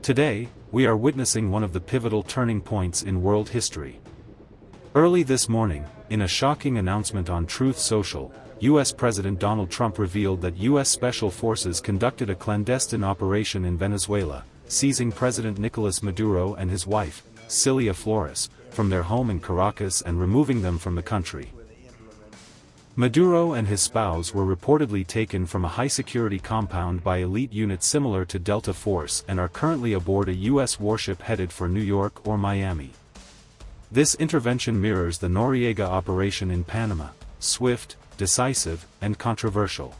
Today, we are witnessing one of the pivotal turning points in world history. Early this morning, in a shocking announcement on Truth Social, U.S. President Donald Trump revealed that U.S. Special Forces conducted a clandestine operation in Venezuela, seizing President Nicolás Maduro and his wife, Cilia Flores, from their home in Caracas and removing them from the country. Maduro and his spouse were reportedly taken from a high-security compound by elite units similar to Delta Force and are currently aboard a U.S. warship headed for New York or Miami. This intervention mirrors the Noriega operation in Panama, swift, decisive, and controversial.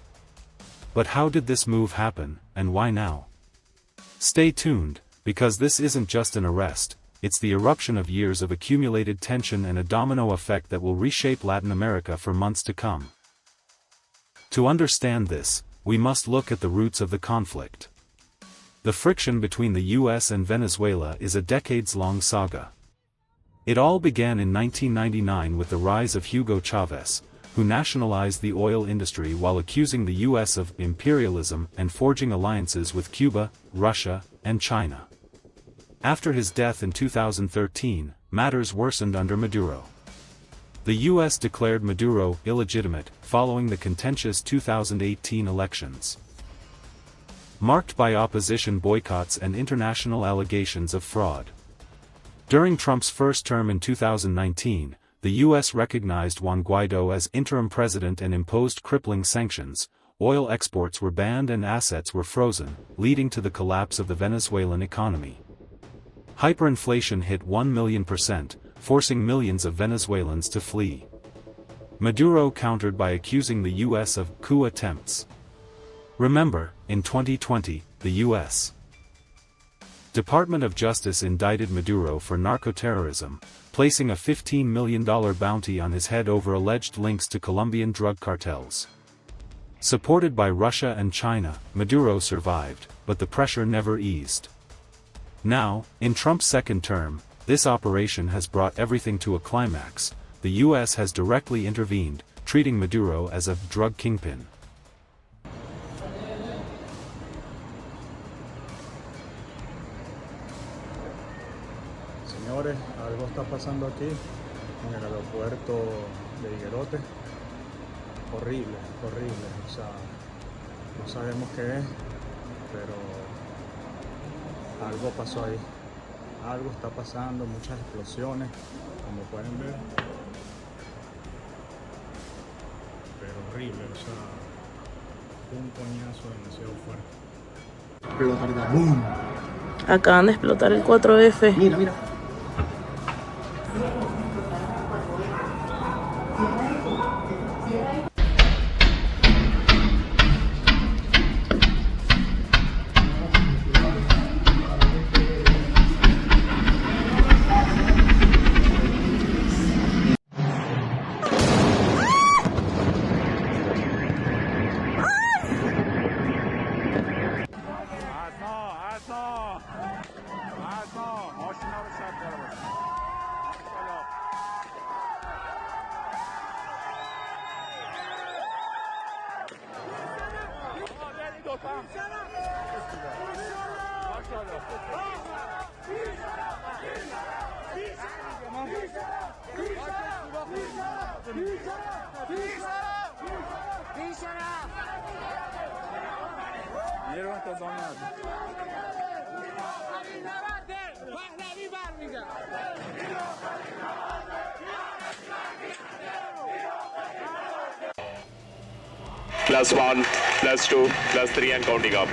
But how did this move happen, and why now? Stay tuned, because this isn't just an arrest, it's the eruption of years of accumulated tension and a domino effect that will reshape Latin America for months to come. To understand this, we must look at the roots of the conflict. The friction between the U.S. and Venezuela is a decades-long saga. It all began in 1999 with the rise of Hugo Chavez, who nationalized the oil industry while accusing the U.S. of imperialism and forging alliances with Cuba, Russia, and China. After his death in 2013, matters worsened under Maduro. The U.S. declared Maduro illegitimate following the contentious 2018 elections, marked by opposition boycotts and international allegations of fraud. During Trump's first term in 2019, the U.S. recognized Juan Guaido as interim president and imposed crippling sanctions. Oil exports were banned and assets were frozen, leading to the collapse of the Venezuelan economy. Hyperinflation hit 1,000,000%, forcing millions of Venezuelans to flee. Maduro countered by accusing the U.S. of coup attempts. Remember, in 2020, the U.S. Department of Justice indicted Maduro for narcoterrorism, placing a $15 million bounty on his head over alleged links to Colombian drug cartels. Supported by Russia and China, Maduro survived, but the pressure never eased. Now, in Trump's second term, this operation has brought everything to a climax. The U.S. has directly intervened, treating Maduro as a drug kingpin. Señores, algo está pasando aquí en el aeropuerto de Higuerote. Horrible, horrible. O sea, no sabemos qué es, pero algo pasó ahí. Algo está pasando, muchas explosiones, como pueden ver. Pero horrible, o sea, un coñazo demasiado fuerte. Explotar, ¡boom! Acaban de explotar el 4F. Mira, mira. +1, +2, +3 and counting up.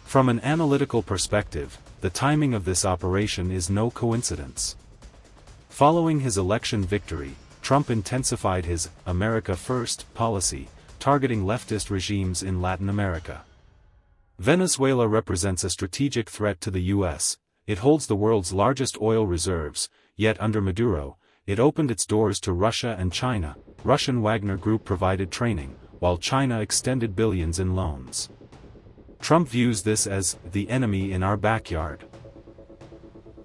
From an analytical perspective, the timing of this operation is no coincidence. Following his election victory, Trump intensified his "America First" policy, targeting leftist regimes in Latin America. Venezuela represents a strategic threat to the U.S., it holds the world's largest oil reserves, yet under Maduro, it opened its doors to Russia and China. Russian Wagner Group provided training, while China extended billions in loans. Trump views this as the enemy in our backyard.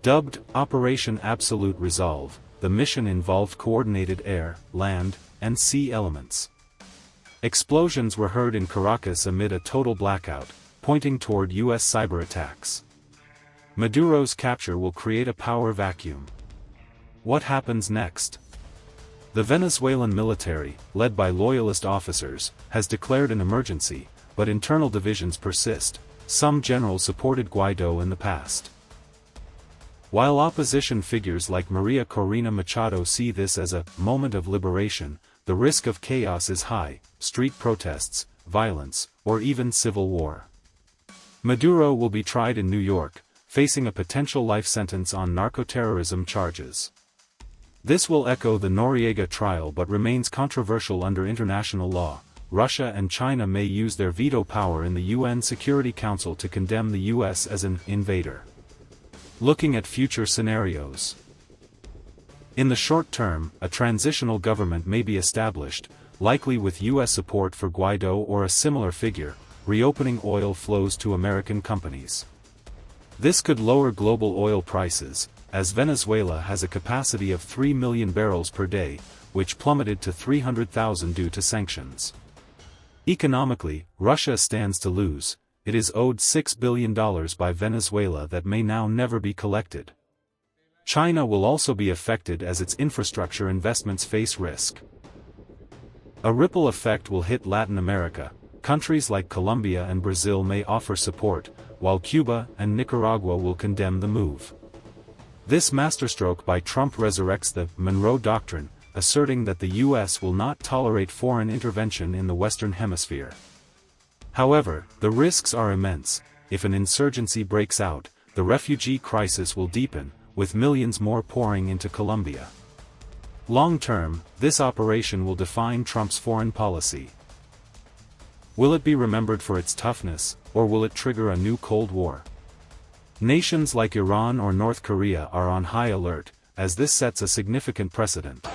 Dubbed Operation Absolute Resolve, the mission involved coordinated air, land, and sea elements. Explosions were heard in Caracas amid a total blackout, pointing toward U.S. cyber attacks. Maduro's capture will create a power vacuum. What happens next? The Venezuelan military, led by loyalist officers, has declared an emergency, but internal divisions persist. Some generals supported Guaido in the past. While opposition figures like Maria Corina Machado see this as a moment of liberation, the risk of chaos is high: street protests, violence, or even civil war. Maduro will be tried in New York, facing a potential life sentence on narcoterrorism charges. This will echo the Noriega trial but remains controversial under international law. Russia and China may use their veto power in the UN Security Council to condemn the US as an invader. Looking at future scenarios. In the short term, a transitional government may be established, likely with US support for Guaido or a similar figure, reopening oil flows to American companies. This could lower global oil prices, as Venezuela has a capacity of 3 million barrels per day, which plummeted to 300,000 due to sanctions. Economically, Russia stands to lose. It is owed $6 billion by Venezuela that may now never be collected. China will also be affected as its infrastructure investments face risk. A ripple effect will hit Latin America. Countries like Colombia and Brazil may offer support, while Cuba and Nicaragua will condemn the move. This masterstroke by Trump resurrects the Monroe Doctrine, asserting that the U.S. will not tolerate foreign intervention in the Western Hemisphere. However, the risks are immense. If an insurgency breaks out, the refugee crisis will deepen, with millions more pouring into Colombia. Long-term, this operation will define Trump's foreign policy. Will it be remembered for its toughness, or will it trigger a new Cold War? Nations like Iran or North Korea are on high alert, as this sets a significant precedent.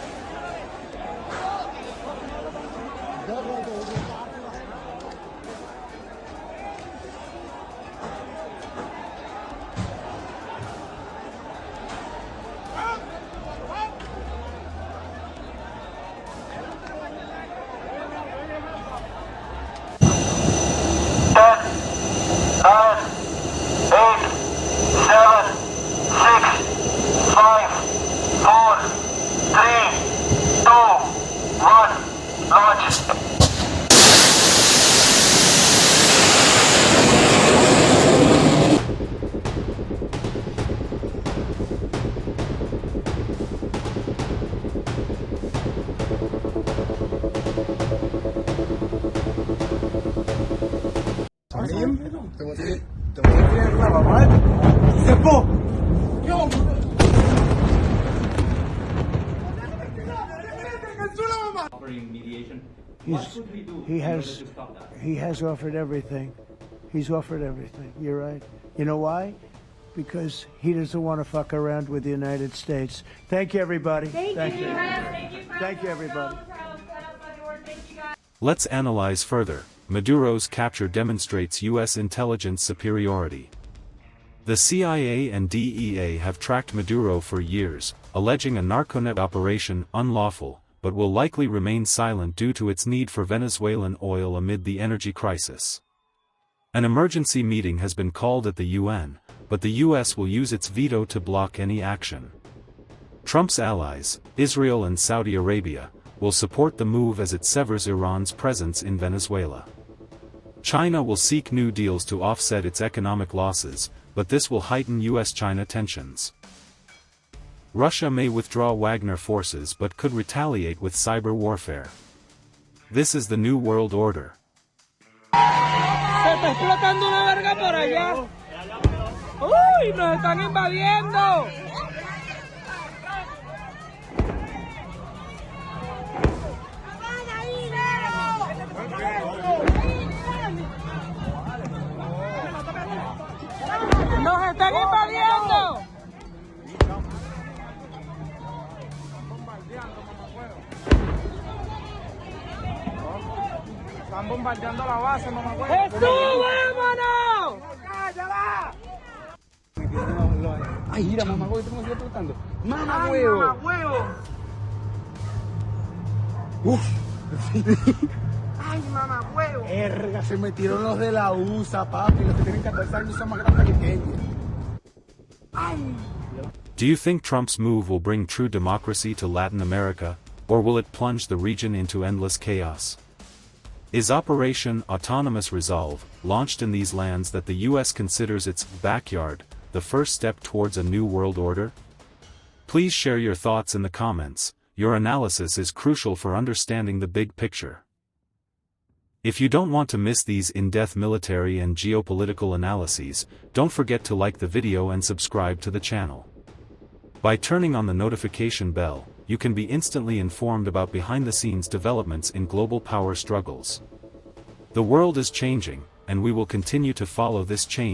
He has offered everything. He's offered everything. You're right. You know why? Because he doesn't want to fuck around with the United States. Thank you, everybody. Thank you. Thank you, everybody. Let's analyze further. Maduro's capture demonstrates U.S. intelligence superiority. The CIA and DEA have tracked Maduro for years, alleging a narconet operation unlawful, but will likely remain silent due to its need for Venezuelan oil amid the energy crisis. An emergency meeting has been called at the UN, but the US will use its veto to block any action. Trump's allies, Israel and Saudi Arabia, will support the move as it severs Iran's presence in Venezuela. China will seek new deals to offset its economic losses, but this will heighten US-China tensions. Russia may withdraw Wagner forces but could retaliate with cyber warfare. This is the new world order. Se está explotando una verga por allá. ¡Uy! ¡Nos están invadiendo! ¡Nos están invadiendo! bombardeando la base, mamá. ¡Jesús, vámonos! ¡Ya va! Ay, mira, mamá, güey, ¿cómo sigue explotando? ¡Mamá, huevo! ¡Mamá, huevo! ¡Uf! ¡Ay, mamá, huevo! ¡Erga! Se metieron los de la USA, papi. Los que tienen 14 años son más grandes que Kenia. ¡Ay! Do you think Trump's move will bring true democracy to Latin America, or will it plunge the region into endless chaos? Is Operation Autonomous Resolve, launched in these lands that the U.S. considers its backyard, the first step towards a new world order? Please share your thoughts in the comments. Your analysis is crucial for understanding the big picture. If you don't want to miss these in-depth military and geopolitical analyses, don't forget to like the video and subscribe to the channel. By turning on the notification bell, you can be instantly informed about behind-the-scenes developments in global power struggles. The world is changing, and we will continue to follow this change.